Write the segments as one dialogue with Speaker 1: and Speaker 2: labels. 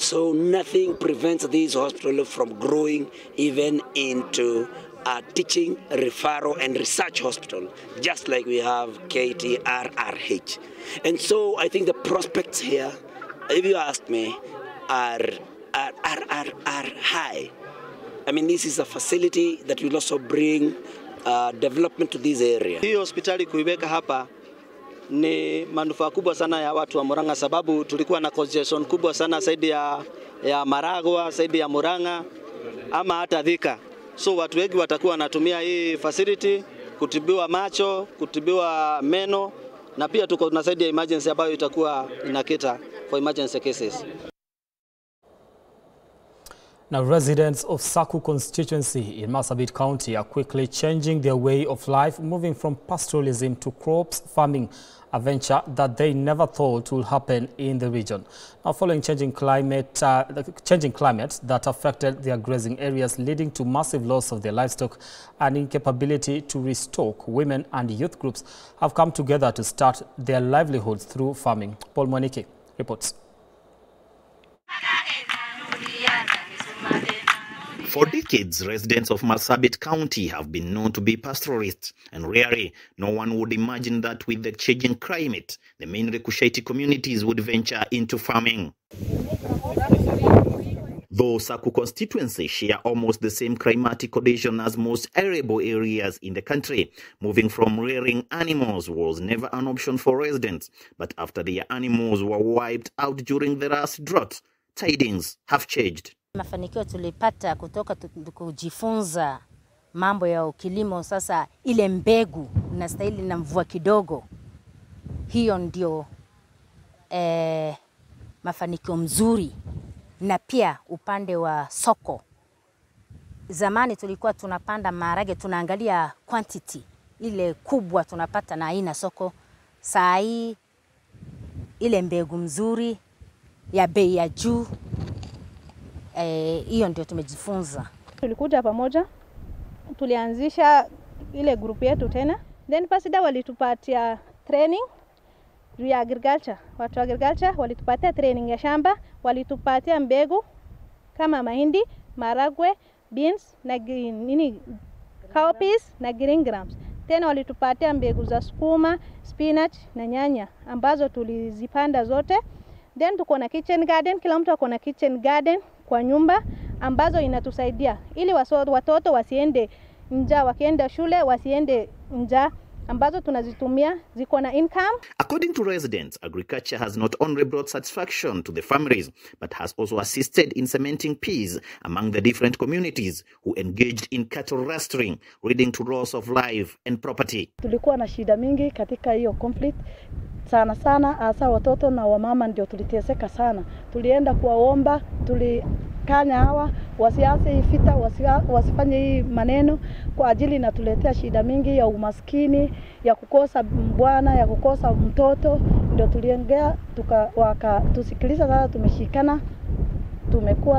Speaker 1: So nothing prevents this hospital from growing even into a teaching, referral, and research hospital, just like we have KTRRH. And so I think the prospects here, if you ask me, are high. I mean, this is a facility that will also bring development to this area.
Speaker 2: Hii hospitali kuiweka hapa ni manufaa kubwa sana ya watu wa Murang'a, sababu tulikuwa na congestion kubwa sana zaidi ya Maragwa, zaidi ya Murang'a ama hata Thika. So watu wengi watakuwa wanatumia hii facility kutibiwa macho, kutibiwa meno, na pia tuko na zaidi ya emergency ambayo itakuwa inakita for emergency cases.
Speaker 3: Now, residents of Saku constituency in Marsabit County are quickly changing their way of life, moving from pastoralism to crops farming, a venture that they never thought would happen in the region. Now, following changing climate that affected their grazing areas, leading to massive loss of their livestock and incapability to restock, women and youth groups have come together to start their livelihoods through farming. Paul Mwanike reports.
Speaker 4: For decades, residents of Marsabit County have been known to be pastoralists, and rarely no one would imagine that with the changing climate, the main Rekusheti communities would venture into farming. Though Saku constituency share almost the same climatic condition as most arable areas in the country, moving from rearing animals was never an option for residents. But after their animals were wiped out during the last drought, tidings have changed.
Speaker 5: Mafanikio tulipata kutoka kujifunza mambo ya kilimo, sasa ile mbegu inastahili na mvua kidogo. Hiyo ndio mafanikio mzuri, na pia upande wa soko. Zamani tulikuwa tunapanda maharage, tunaangalia quantity ile kubwa tunapata na haina soko. Saa hii ile mbegu mzuri ya bei ya juu, hiyo ndio tumejifunza.
Speaker 6: Tulikuja pamoja, tulianzisha ile group yetu tena. Then pasida walitupatia training ya agriculture. Watu agriculture walitupatia training ya shamba, walitupatia mbegu kama mahindi, maragwe, beans na cowpeas na green grams. Tena walitupatia mbegu za sukuma, spinach na nyanya ambazo tulizipanda zote. Then tuko na kitchen garden, kila mtu ako na kitchen garden kwa nyumba ambazo inatusaidia ili watoto wasiende njaa, wakienda shule wasiende njaa, ambazo tunazitumia ziko na income.
Speaker 4: According to residents, agriculture has not only brought satisfaction to the families, but has also assisted in cementing peace among the different communities who engaged in cattle rustling, leading to loss of life and property.
Speaker 7: Tulikuwa na shida mingi katika hiyo conflict. Sana hasa watoto na wamama ndio tuliteseka sana. Tulienda kuwaomba, tulikanya hawa wasianze hii vita, wasifanye hii maneno kwa ajili inatuletea shida mingi ya umaskini, ya kukosa bwana, ya kukosa mtoto. Ndio tuliongea tusikiliza, sasa tumeshikana,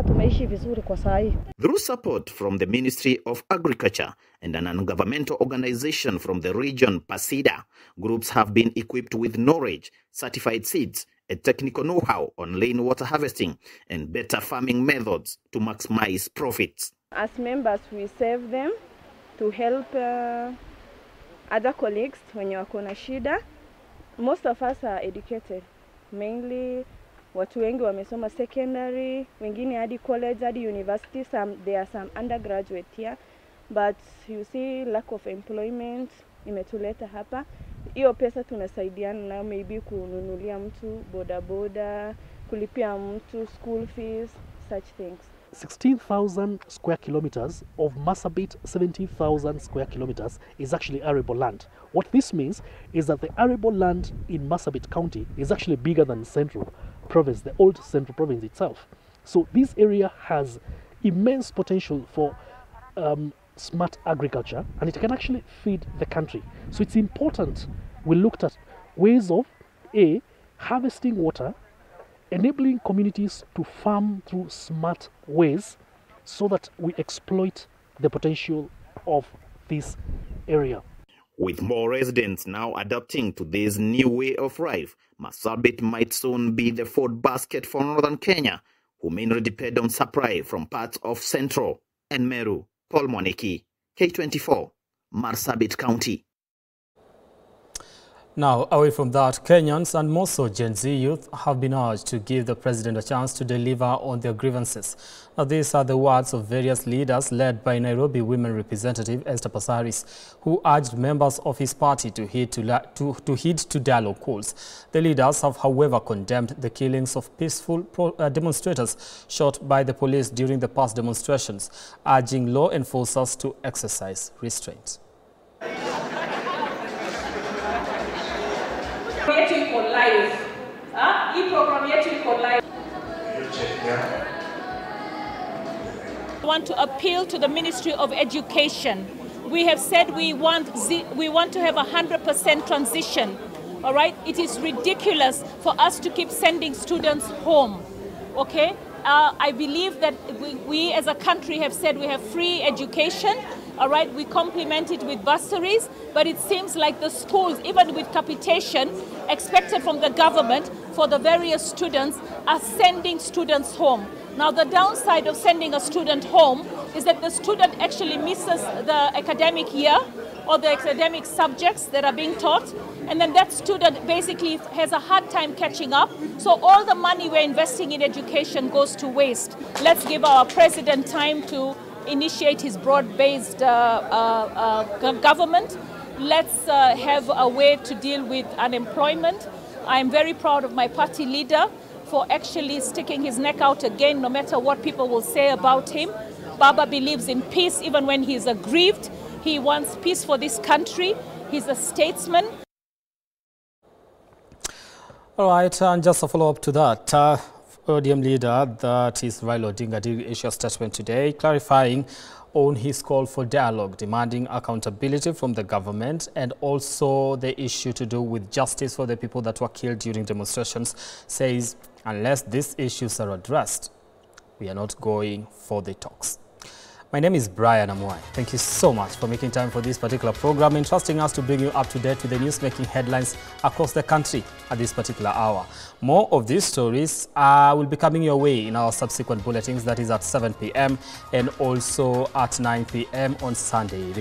Speaker 7: tumeishi vizuri kwa saa hii.
Speaker 4: Through support from the Ministry of Agriculture and an non-governmental organization from the region, PASIDA, groups have been equipped with knowledge, certified seeds, and technical know-how on rainwater harvesting and better farming methods to maximize profits.
Speaker 6: As members, we serve them to help other colleagues wenye wako na shida. Most of us are educated, mainly watu wengi wamesoma secondary, wengine hadi college, hadi university. There are some undergraduate here, but you see lack of employment imetuleta hapa. Hiyo pesa tunasaidiana na maybe kununulia mtu bodaboda, kulipia mtu school fees, such things.
Speaker 8: 16,000 square kilometers of Marsabit 17,000 square kilometers is actually arable land. What this means is that the arable land in Marsabit County is actually bigger than Central Province, the old Central Province itself. So this area has immense potential for smart agriculture, and it can actually feed the country. So it's important we looked at ways of harvesting water, enabling communities to farm through smart ways so that we exploit the potential of this area.
Speaker 4: With more residents now adapting to this new way of life, Marsabit might soon be the food basket for northern Kenya, who mainly depend on supply from parts of Central and Meru. Paul Moneki, K24, Marsabit County.
Speaker 3: Now, away from that, Kenyans and more so Gen Z youth have been urged to give the president a chance to deliver on their grievances. Now, these are the words of various leaders led by Nairobi Women Representative Esther Passaris, who urged members of his party to heed to dialogue calls. The leaders have, however, condemned the killings of peaceful demonstrators shot by the police during the past demonstrations, urging law enforcers to exercise restraint.
Speaker 9: I want to appeal to the Ministry of Education. We have said we want to have 100% transition. All right, it is ridiculous for us to keep sending students home. Okay, I believe that we as a country have said we have free education. All right, we complement it with bursaries, but it seems like the schools, even with capitation expected from the government for the various students, are sending students home. Now, the downside of sending a student home is that the student actually misses the academic year or the academic subjects that are being taught, and then that student basically has a hard time catching up. So all the money we're investing in education goes to waste. Let's give our president time to initiate his broad-based government. Let's have a way to deal with unemployment. I'm very proud of my party leader for actually sticking his neck out again, no matter what people will say about him. Baba believes in peace even when he's aggrieved. He wants peace for this country. He's a statesman.
Speaker 3: All right, and just a follow-up to that. ODM leader, that is Raila Odinga, did issue a statement today clarifying on his call for dialogue, demanding accountability from the government and also the issue to do with justice for the people that were killed during demonstrations. Says unless these issues are addressed, we are not going for the talks. My name is Brian Amuai. Thank you so much for making time for this particular program and trusting us to bring you up to date with the news-making headlines across the country at this particular hour. More of these stories will be coming your way in our subsequent bulletins, that is at 7 p.m. and also at 9 p.m. on Sunday.